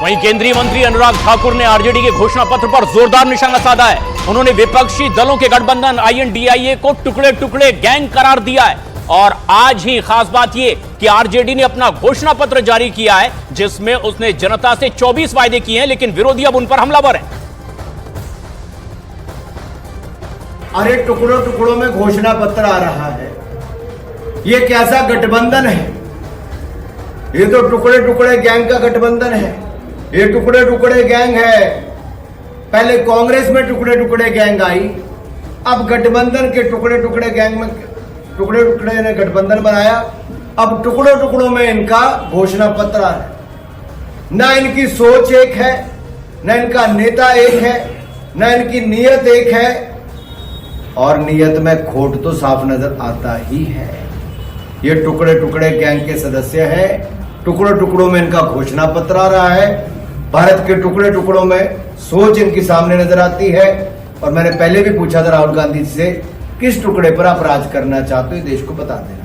वहीं केंद्रीय मंत्री अनुराग ठाकुर ने आरजेडी के घोषणा पत्र पर जोरदार निशाना साधा है। उन्होंने विपक्षी दलों के गठबंधन INDIA को टुकड़े टुकड़े गैंग करार दिया है। और आज ही खास बात यह कि आरजेडी ने अपना घोषणा पत्र जारी किया है, जिसमें उसने जनता से 24 वायदे किए हैं, लेकिन विरोधी अब उन पर हमलावर हैं। अरे टुकड़ों टुकड़ों में घोषणा पत्र आ रहा है, ये कैसा गठबंधन है? ये तो टुकड़े टुकड़े गैंग का गठबंधन है। ये टुकड़े टुकड़े गैंग है। पहले कांग्रेस में टुकड़े टुकड़े गैंग आई, अब गठबंधन के टुकड़े टुकड़े गैंग में टुकड़े टुकड़े ने गठबंधन बनाया। अब टुकड़ों टुकड़ों में इनका घोषणा पत्र आ रहा है। ना इनकी सोच एक है, ना इनका नेता एक है, ना इनकी नीयत एक है, और नीयत में खोट तो साफ नजर आता ही है। ये टुकड़े टुकड़े गैंग के सदस्य हैं। टुकड़ों टुकड़ों में इनका घोषणा पत्र आ रहा है। भारत के टुकड़े टुकड़ों में सोच इनकी सामने नजर आती है। और मैंने पहले भी पूछा था राहुल गांधी से, किस टुकड़े पर आप राज करना चाहते हो, देश को बता देना।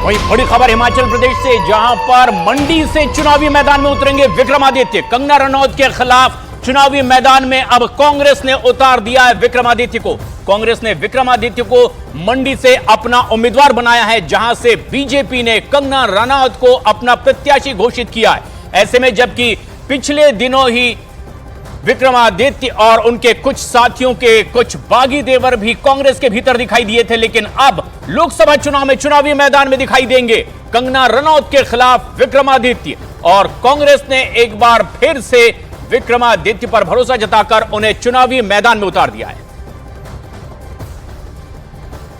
वहीं बड़ी खबर हिमाचल प्रदेश से, जहां पर मंडी से चुनावी मैदान में उतरेंगे विक्रमादित्य। कंगना रनौत के खिलाफ चुनावी मैदान में अब कांग्रेस ने उतार दिया है विक्रमादित्य को। कांग्रेस ने विक्रमादित्य को मंडी से अपना उम्मीदवार बनाया है, जहां से बीजेपी ने कंगना रनौत को अपना प्रत्याशी घोषित किया है। ऐसे में जबकि पिछले दिनों ही विक्रमादित्य और उनके कुछ साथियों के कुछ बागी देवर भी कांग्रेस के भीतर दिखाई दिए थे, लेकिन अब लोकसभा चुनाव में चुनावी मैदान में दिखाई देंगे कंगना रनौत के खिलाफ विक्रमादित्य। और कांग्रेस ने एक बार फिर से विक्रमादित्य पर भरोसा जताकर उन्हें चुनावी मैदान में उतार दिया है।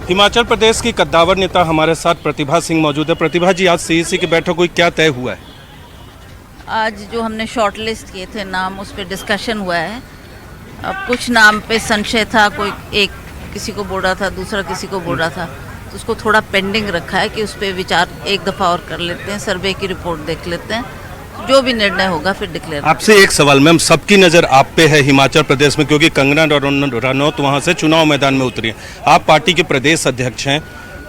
हिमाचल प्रदेश की कद्दावर नेता हमारे साथ प्रतिभा सिंह मौजूद है। प्रतिभा जी, आज CEC की बैठक हुई, क्या तय हुआ है? आज जो हमने शॉर्ट लिस्ट किए थे नाम, उस पर डिस्कशन हुआ है। अब कुछ नाम पे संशय था, कोई एक किसी को बोल रहा था, दूसरा किसी को बोल रहा था, तो उसको थोड़ा पेंडिंग रखा है कि उस पर विचार एक दफ़ा और कर लेते हैं, सर्वे की रिपोर्ट देख लेते हैं, जो भी निर्णय होगा फिर डिक्लेयर। आपसे एक सवाल मैम, सबकी नज़र आप पे है हिमाचल प्रदेश में, क्योंकि कंगना रनौत वहाँ से चुनाव मैदान में उतरी है। आप पार्टी के प्रदेश अध्यक्ष हैं,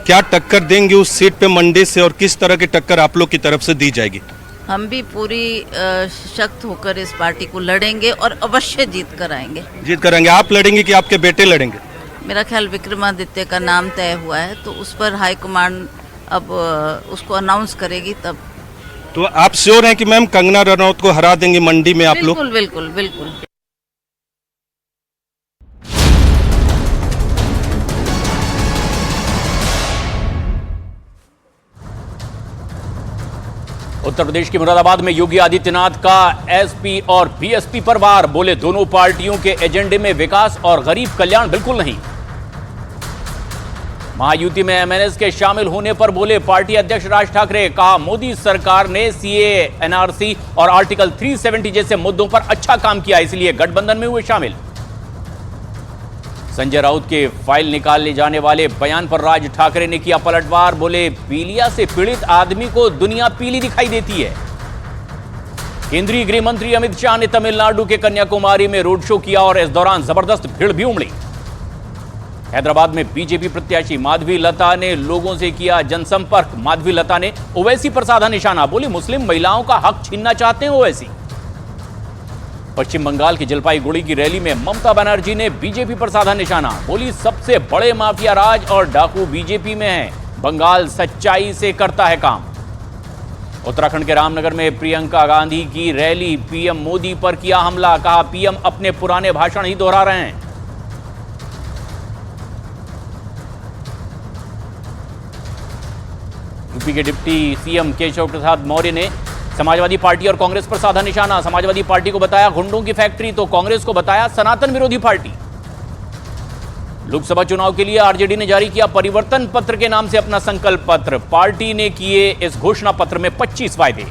क्या टक्कर देंगे उस सीट पे मंडी से, और किस तरह की टक्कर आप लोग की तरफ से दी जाएगी? हम भी पूरी सख्त होकर इस पार्टी को लड़ेंगे और अवश्य जीत कर आएंगे। जीत करेंगे? आप लड़ेंगे कि आपके बेटे लड़ेंगे? मेरा ख्याल विक्रमादित्य का नाम तय हुआ है, तो उस पर हाईकमांड अब उसको अनाउंस करेगी तब। तो आप श्योर हैं कि मैम कंगना रनौत को हरा देंगे मंडी में आप लोग? बिल्कुल बिल्कुल बिल्कुल। उत्तर प्रदेश के मुरादाबाद में योगी आदित्यनाथ का SP और BSP पर वार। बोले दोनों पार्टियों के एजेंडे में विकास और गरीब कल्याण बिल्कुल नहीं। महायुति में MNS के शामिल होने पर बोले पार्टी अध्यक्ष राज ठाकरे। कहा मोदी सरकार ने CAA, NRC और आर्टिकल 370 जैसे मुद्दों पर अच्छा काम किया, इसलिए गठबंधन में हुए शामिल। संजय राउत के फाइल निकालने जाने वाले बयान पर राज ठाकरे ने किया पलटवार। बोले पीलिया से पीड़ित आदमी को दुनिया पीली दिखाई देती है। केंद्रीय गृह मंत्री अमित शाह ने तमिलनाडु के कन्याकुमारी में रोड शो किया और इस दौरान जबरदस्त भीड़ भी उमड़ी। हैदराबाद में बीजेपी प्रत्याशी माधवी लता ने लोगों से किया जनसंपर्क। माधवी लता ने ओवैसी पर साधा निशाना। बोली मुस्लिम महिलाओं का हक छीनना चाहते हैं ओवैसी। पश्चिम बंगाल की जलपाईगुड़ी की रैली में ममता बनर्जी ने बीजेपी पर साधा निशाना। बोली सबसे बड़े माफिया राज और डाकू बीजेपी में हैं, बंगाल सच्चाई से करता है काम। उत्तराखंड के रामनगर में प्रियंका गांधी की रैली, PM मोदी पर किया हमला। कहा PM अपने पुराने भाषण ही दोहरा रहे हैं। यूपी के डिप्टी CM केशव प्रसाद मौर्य ने समाजवादी पार्टी और कांग्रेस पर साधा निशाना। समाजवादी पार्टी को बताया गुंडों की फैक्ट्री, तो कांग्रेस को बताया सनातन विरोधी पार्टी। लोकसभा चुनाव के लिए आरजेडी ने जारी किया परिवर्तन पत्र के नाम से अपना संकल्प पत्र। पार्टी ने किए इस घोषणा पत्र में 25 वायदे।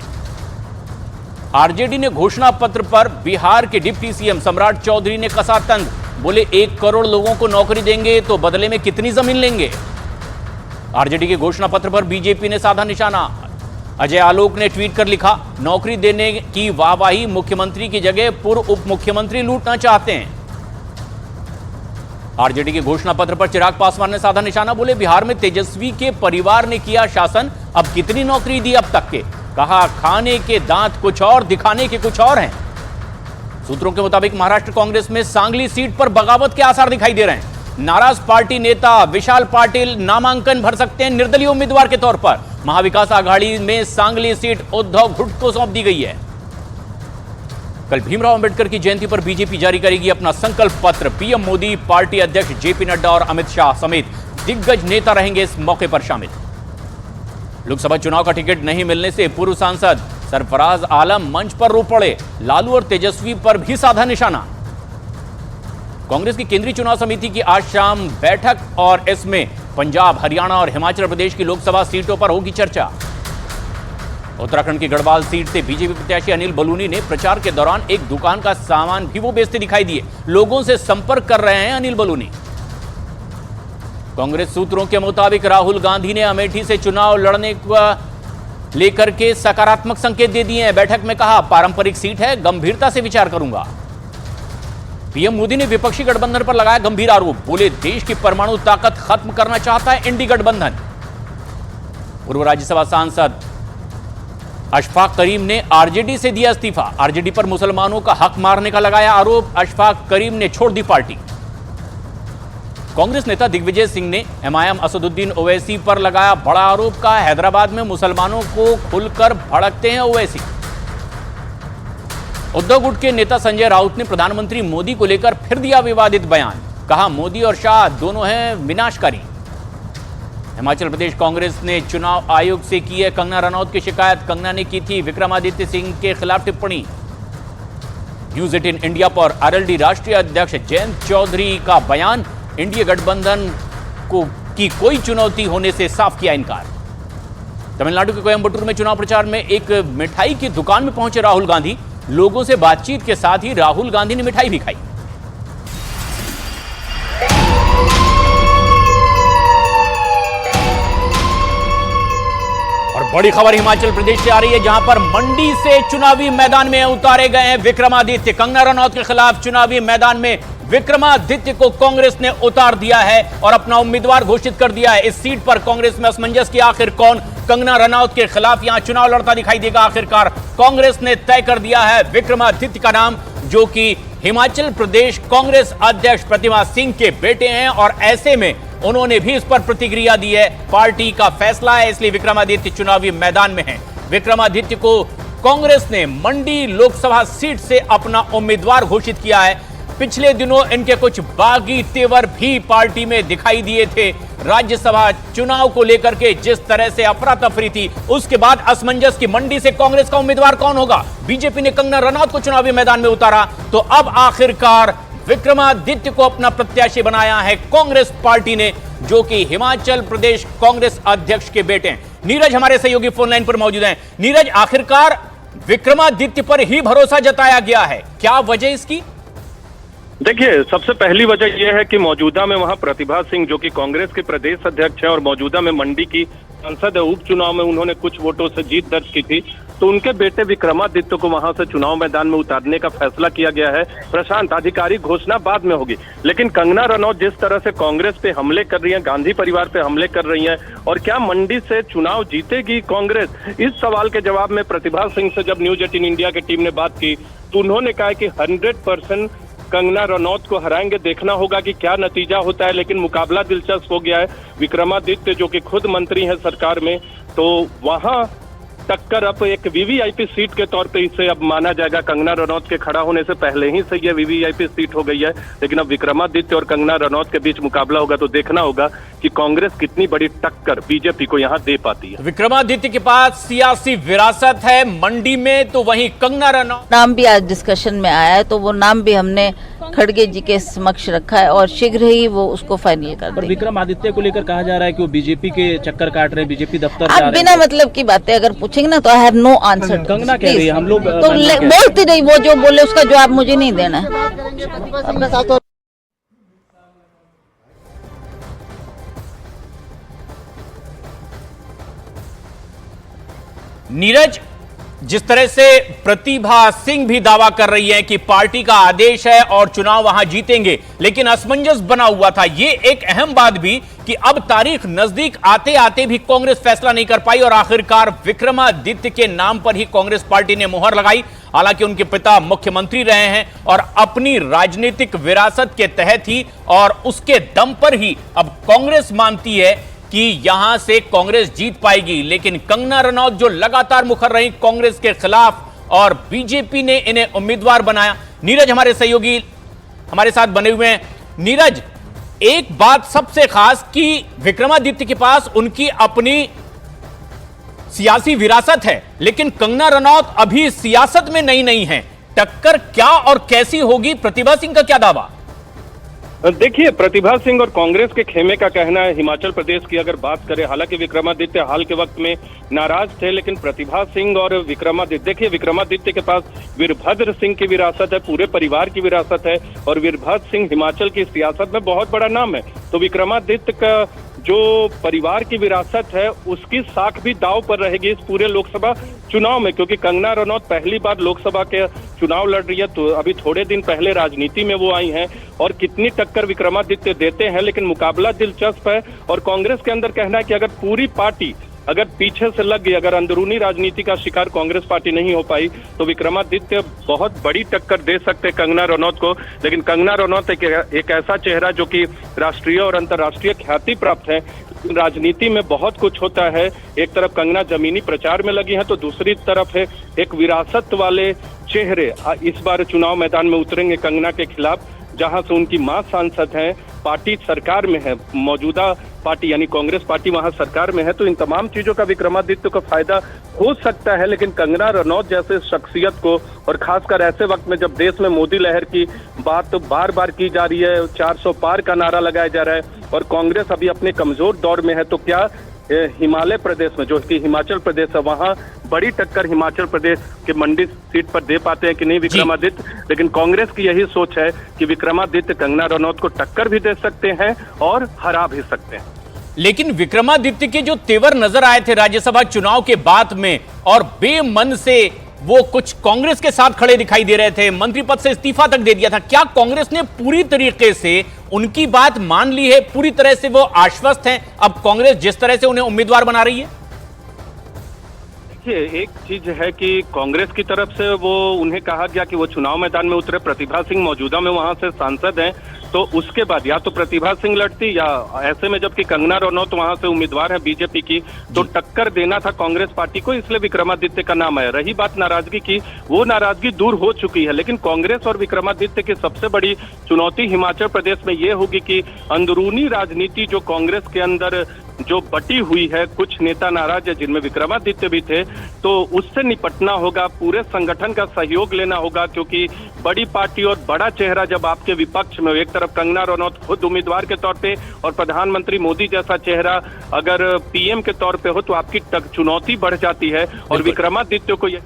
आरजेडी ने घोषणा पत्र पर बिहार के डिप्टी CM सम्राट चौधरी ने कसा तंज। बोले 1 करोड़ लोगों को नौकरी देंगे तो बदले में कितनी जमीन लेंगे। आरजेडी के घोषणा पत्र पर बीजेपी ने साधा निशाना। अजय आलोक ने ट्वीट कर लिखा नौकरी देने की वाहवाही, मुख्यमंत्री की जगह पूर्व उप मुख्यमंत्री लूटना चाहते हैं। आरजेडी के घोषणा पत्र पर चिराग पासवान ने साधा निशाना, बोले बिहार में तेजस्वी के परिवार ने किया शासन, अब कितनी नौकरी दी अब तक के, कहा खाने के दांत कुछ और दिखाने के कुछ और हैं। सूत्रों के मुताबिक महाराष्ट्र कांग्रेस में सांगली सीट पर बगावत के आसार दिखाई दे रहे हैं। नाराज पार्टी नेता विशाल पाटिल नामांकन भर सकते हैं निर्दलीय उम्मीदवार के तौर पर। महाविकास आघाड़ी में सांगली सीट उद्धव गुट को सौंप दी गई है। कल भीमराव अंबेडकर की जयंती पर बीजेपी जारी करेगी अपना संकल्प पत्र। पीएम मोदी, पार्टी अध्यक्ष जेपी नड्डा और अमित शाह समेत दिग्गज नेता रहेंगे इस मौके पर शामिल। लोकसभा चुनाव का टिकट नहीं मिलने से पूर्व सांसद सरफराज आलम मंच पर रो पड़े। लालू और तेजस्वी पर भी साधा निशाना। कांग्रेस की केंद्रीय चुनाव समिति की आज शाम बैठक और इसमें पंजाब, हरियाणा और हिमाचल प्रदेश की लोकसभा सीटों पर होगी चर्चा। उत्तराखंड की गढ़वाल सीट से बीजेपी प्रत्याशी अनिल बलूनी ने प्रचार के दौरान एक दुकान का सामान भी वो बेचते दिखाई दिए। लोगों से संपर्क कर रहे हैं अनिल बलूनी। कांग्रेस सूत्रों के मुताबिक राहुल गांधी ने अमेठी से चुनाव लड़ने को लेकर के सकारात्मक संकेत दे दिए हैं। बैठक में कहा, पारंपरिक सीट है, गंभीरता से विचार करूंगा। पीएम मोदी ने विपक्षी गठबंधन पर लगाया गंभीर आरोप, बोले देश की परमाणु ताकत खत्म करना चाहता है इंडी गठबंधन। पूर्व राज्यसभा सांसद अशफाक करीम ने आरजेडी से दिया इस्तीफा। आरजेडी पर मुसलमानों का हक मारने का लगाया आरोप। अशफाक करीम ने छोड़ दी पार्टी। कांग्रेस नेता दिग्विजय सिंह ने एमआईएम असदुद्दीन ओवैसी पर लगाया बड़ा आरोप, का हैदराबाद में मुसलमानों को खुलकर भड़कते हैं ओवैसी। उद्धव गुट के नेता संजय राउत ने प्रधानमंत्री मोदी को लेकर फिर दिया विवादित बयान, कहा मोदी और शाह दोनों हैं विनाशकारी। हिमाचल प्रदेश कांग्रेस ने चुनाव आयोग से की है कंगना रनौत की शिकायत। कंगना ने की थी विक्रमादित्य सिंह के खिलाफ टिप्पणी। न्यूज 18 इंडिया पर आरएलडी राष्ट्रीय अध्यक्ष जयंत चौधरी का बयान, इंडिया गठबंधन को की कोई चुनौती होने से साफ किया इनकार। तमिलनाडु के कोयम्बटूर में चुनाव प्रचार में एक मिठाई की दुकान में पहुंचे राहुल गांधी। लोगों से बातचीत के साथ ही राहुल गांधी ने मिठाई भी खाई। और बड़ी खबर हिमाचल प्रदेश से आ रही है, जहां पर मंडी से चुनावी मैदान में उतारे गए हैं विक्रमादित्य। कंगना रनौत के खिलाफ चुनावी मैदान में विक्रमादित्य को कांग्रेस ने उतार दिया है और अपना उम्मीदवार घोषित कर दिया है। इस सीट पर कांग्रेस में असमंजस की आखिर कौन कंगना रनौत के खिलाफ यहां चुनाव लड़ता दिखाई देगा। आखिरकार कांग्रेस ने तय कर दिया है विक्रमादित्य का नाम, जो कि हिमाचल प्रदेश कांग्रेस अध्यक्ष प्रतिमा सिंह के बेटे हैं और ऐसे में उन्होंने भी इस पर प्रतिक्रिया दी है। पार्टी का फैसला है, इसलिए विक्रमादित्य चुनावी मैदान में है। विक्रमादित्य को कांग्रेस ने मंडी लोकसभा सीट से अपना उम्मीदवार घोषित किया है। पिछले दिनों इनके कुछ बागी तेवर भी पार्टी में दिखाई दिए थे। राज्यसभा चुनाव को लेकर के जिस तरह से अफरा तफरी थी, उसके बाद असमंजस की मंडी से कांग्रेस का उम्मीदवार कौन होगा। बीजेपी ने कंगना रनौत को चुनावी मैदान में उतारा, तो अब आखिरकार विक्रमादित्य को अपना प्रत्याशी बनाया है कांग्रेस पार्टी ने, जो कि हिमाचल प्रदेश कांग्रेस अध्यक्ष के बेटे हैं। नीरज हमारे सहयोगी फोन लाइन पर मौजूद हैं। नीरज, आखिरकार विक्रमादित्य पर ही भरोसा जताया गया है, क्या वजह इसकी? देखिए, सबसे पहली वजह यह है कि मौजूदा में वहां प्रतिभा सिंह, जो कि कांग्रेस के प्रदेश अध्यक्ष हैं और मौजूदा में मंडी की सांसद है, उपचुनाव में उन्होंने कुछ वोटों से जीत दर्ज की थी, तो उनके बेटे विक्रमादित्य को वहां से चुनाव मैदान में उतारने का फैसला किया गया है। प्रशांत, आधिकारिक घोषणा बाद में होगी, लेकिन कंगना रनौत जिस तरह से कांग्रेस पे हमले कर रही हैं, गांधी परिवार पे हमले कर रही हैं, और क्या मंडी से चुनाव जीतेगी कांग्रेस, इस सवाल के जवाब में प्रतिभा सिंह से जब न्यूज 18 इंडिया की टीम ने बात की तो उन्होंने कहा कि 100% कंगना रनौत को हराएंगे। देखना होगा कि क्या नतीजा होता है, लेकिन मुकाबला दिलचस्प हो गया है। विक्रमादित्य जो कि खुद मंत्री है सरकार में, तो वहां टक्कर अब एक वीवीआईपी सीट के तौर पे इसे अब माना जाएगा। कंगना रनौत के खड़ा होने से पहले ही से यह वीवीआईपी सीट हो गई है, लेकिन अब विक्रमादित्य और कंगना रनौत के बीच मुकाबला होगा, तो देखना होगा कि कांग्रेस कितनी बड़ी टक्कर बीजेपी को यहां दे पाती है। विक्रमादित्य के पास सियासी विरासत है मंडी में, तो वहीं कंगना रनौत नाम भी आज डिस्कशन में आया है, तो वो नाम भी हमने खड़गे जी के समक्ष रखा है और शीघ्र ही वो उसको फाइनल कर देंगे। विक्रमादित्य को लेकर कहा जा रहा है कि वो बीजेपी के चक्कर काट रहे हैं, बीजेपी दफ्तर जा रहे हैं। बिना मतलब की बातें अगर पूछेंगे ना तो I have no answer. Kangana कह रही है हम लोग तो बोलती नहीं, वो जो बोले उसका जवाब मुझे नहीं देना है। नीरज, जिस तरह से प्रतिभा सिंह भी दावा कर रही है कि पार्टी का आदेश है और चुनाव वहां जीतेंगे, लेकिन असमंजस बना हुआ था। यह एक अहम बात भी कि अब तारीख नजदीक आते आते भी कांग्रेस फैसला नहीं कर पाई और आखिरकार विक्रमादित्य के नाम पर ही कांग्रेस पार्टी ने मुहर लगाई। हालांकि उनके पिता मुख्यमंत्री रहे हैं और अपनी राजनीतिक विरासत के तहत ही और उसके दम पर ही अब कांग्रेस मानती है कि यहां से कांग्रेस जीत पाएगी। लेकिन कंगना रनौत जो लगातार मुखर रही कांग्रेस के खिलाफ और बीजेपी ने इन्हें उम्मीदवार बनाया। नीरज हमारे सहयोगी हमारे साथ बने हुए हैं। नीरज, एक बात सबसे खास कि विक्रमादित्य के पास उनकी अपनी सियासी विरासत है, लेकिन कंगना रनौत अभी सियासत में नई है। टक्कर क्या और कैसी होगी? प्रतिभा सिंह का क्या दावा? देखिए, प्रतिभा सिंह और कांग्रेस के खेमे का कहना है, हिमाचल प्रदेश की अगर बात करें, हालांकि विक्रमादित्य हाल के वक्त में नाराज थे, लेकिन प्रतिभा सिंह और विक्रमादित्य, देखिए विक्रमादित्य के पास वीरभद्र सिंह की विरासत है, पूरे परिवार की विरासत है और वीरभद्र सिंह हिमाचल की सियासत में बहुत बड़ा नाम है। तो विक्रमादित्य का जो परिवार की विरासत है उसकी साख भी दांव पर रहेगी इस पूरे लोकसभा चुनाव में, क्योंकि कंगना रनौत पहली बार लोकसभा के चुनाव लड़ रही है। तो अभी थोड़े दिन पहले राजनीति में वो आई हैं और कितनी टक्कर विक्रमादित्य देते हैं, लेकिन मुकाबला दिलचस्प है। और कांग्रेस के अंदर कहना है कि अगर पूरी पार्टी अगर पीछे से लग गई, अगर अंदरूनी राजनीति का शिकार कांग्रेस पार्टी नहीं हो पाई, तो विक्रमादित्य बहुत बड़ी टक्कर दे सकते कंगना रनौत को। लेकिन कंगना रनौत एक ऐसा चेहरा जो कि राष्ट्रीय और अंतर्राष्ट्रीय ख्याति प्राप्त है। राजनीति में बहुत कुछ होता है, एक तरफ कंगना जमीनी प्रचार में लगी है तो दूसरी तरफ है एक विरासत वाले चेहरे इस बार चुनाव मैदान में उतरेंगे कंगना के खिलाफ, जहां से उनकी मां सांसद हैं, पार्टी सरकार में है, मौजूदा पार्टी यानी कांग्रेस पार्टी वहां सरकार में है। तो इन तमाम चीजों का विक्रमादित्य को फायदा हो सकता है। लेकिन कंगना रनौत जैसे शख्सियत को, और खासकर ऐसे वक्त में जब देश में मोदी लहर की बात बार बार की जा रही है, 400 पार का नारा लगाया जा रहा है और कांग्रेस अभी अपने कमजोर दौर में है, तो क्या हिमालय प्रदेश में जो कि हिमाचल प्रदेश है वहां बड़ी टक्कर हिमाचल प्रदेश के मंडी सीट पर दे पाते हैं कि नहीं विक्रमादित्य? लेकिन कांग्रेस की यही सोच है कि विक्रमादित्य कंगना रनौत को टक्कर भी दे सकते हैं और हरा भी सकते हैं। लेकिन विक्रमादित्य के जो तेवर नजर आए थे राज्यसभा चुनाव के बाद में और बेमन से वो कुछ कांग्रेस के साथ खड़े दिखाई दे रहे थे, मंत्री पद से इस्तीफा तक दे दिया था, क्या कांग्रेस ने पूरी तरीके से उनकी बात मान ली है? पूरी तरह से वो आश्वस्त हैं अब कांग्रेस जिस तरह से उन्हें उम्मीदवार बना रही है? देखिए, एक चीज है कि कांग्रेस की तरफ से वो उन्हें कहा गया कि वो चुनाव मैदान में उतरे, प्रतिभा सिंह मौजूदा में वहां से सांसद हैं, तो उसके बाद या तो प्रतिभा सिंह लड़ती या ऐसे में जबकि कंगना रनौत वहां से उम्मीदवार है बीजेपी की, तो टक्कर देना था कांग्रेस पार्टी को, इसलिए विक्रमादित्य का नाम है। रही बात नाराजगी की, वो नाराजगी दूर हो चुकी है। लेकिन कांग्रेस और विक्रमादित्य की सबसे बड़ी चुनौती हिमाचल प्रदेश में ये होगी कि अंदरूनी राजनीति जो कांग्रेस के अंदर जो बटी हुई है, कुछ नेता नाराज है जिनमें विक्रमादित्य भी थे, तो उससे निपटना होगा, पूरे संगठन का सहयोग लेना होगा, क्योंकि बड़ी पार्टी और बड़ा चेहरा जब आपके विपक्ष में, एक तरफ कंगना रनौत खुद उम्मीदवार के तौर पे और प्रधानमंत्री मोदी जैसा चेहरा अगर पीएम के तौर पे हो, तो आपकी चुनौती बढ़ जाती है। और विक्रमादित्य को ये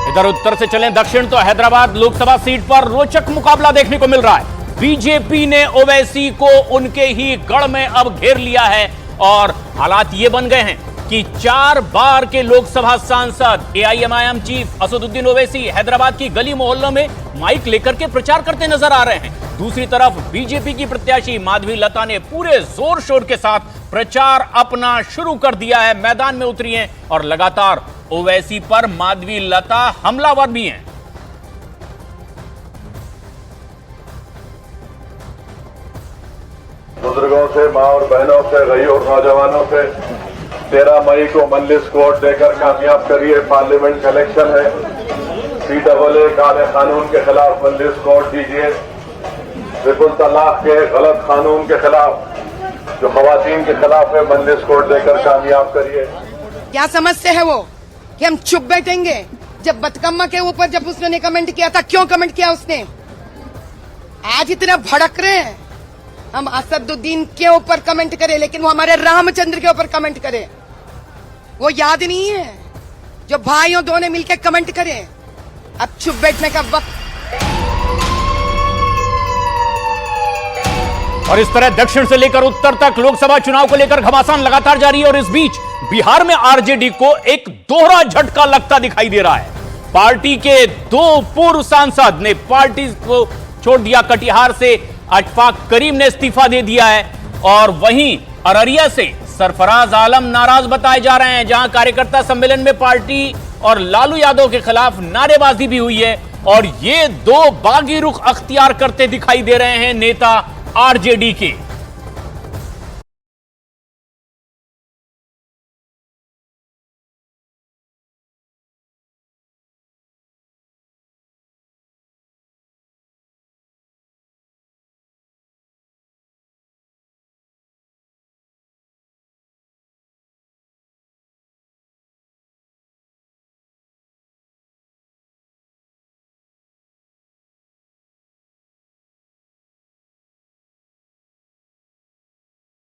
इधर उत्तर से चलें दक्षिण, तो हैदराबाद लोकसभा सीट पर रोचक मुकाबला देखने को मिल रहा है। बीजेपी ने ओवैसी को उनके ही गढ़ में अब घेर लिया है और हालात ये बन गए हैं कि 4 बार के लोकसभा सांसद एआईएमआईएम चीफ असदुद्दीन ओवैसी हैदराबाद की गली मोहल्लों में माइक लेकर के प्रचार करते नजर आ रहे हैं। दूसरी तरफ बीजेपी की प्रत्याशी माधवी लता ने पूरे जोर शोर के साथ प्रचार अपना शुरू कर दिया है, मैदान में उतरी हैं और लगातार ओवैसी पर माधवी लता हमलावर भी हैं। बुजुर्गों से, मां और बहनों से, गरीब नौजवानों से 13 मई को मल्लिस कोर्ट देकर कामयाब करिए। पार्लियामेंट का इलेक्शन है, CAA काले कानून के खिलाफ मल्लिस कोर्ट दीजिए। ट्रिपल तलाक के गलत कानून के खिलाफ जो खवातीन के खिलाफ है, मल्लिस कोर्ट देकर कामयाब करिए। क्या समस्या है वो कि हम चुप बैठेंगे? जब बतकम्मा के ऊपर जब उसने कमेंट किया था, क्यों कमेंट किया उसने? आज इतना भड़क रहे हैं हम असदुद्दीन के ऊपर कमेंट करें, लेकिन वो हमारे रामचंद्र के ऊपर कमेंट करें। वो याद नहीं है जो भाइयों दोनों मिलकर कमेंट करें। अब चुप बैठने का वक्त। और इस तरह दक्षिण से लेकर उत्तर तक लोकसभा चुनाव को लेकर घमासान लगातार जारी है। और इस बीच बिहार में आरजेडी को एक दोहरा झटका लगता दिखाई दे रहा है। पार्टी के दो पूर्व सांसद ने पार्टी को छोड़ दिया। कटिहार से अशफाक करीम ने इस्तीफा दे दिया है और वहीं अररिया से सरफराज आलम नाराज बताए जा रहे हैं, जहां कार्यकर्ता सम्मेलन में पार्टी और लालू यादव के खिलाफ नारेबाजी भी हुई है। और ये दो बागी रुख अख्तियार करते दिखाई दे रहे हैं नेता आरजेडी के।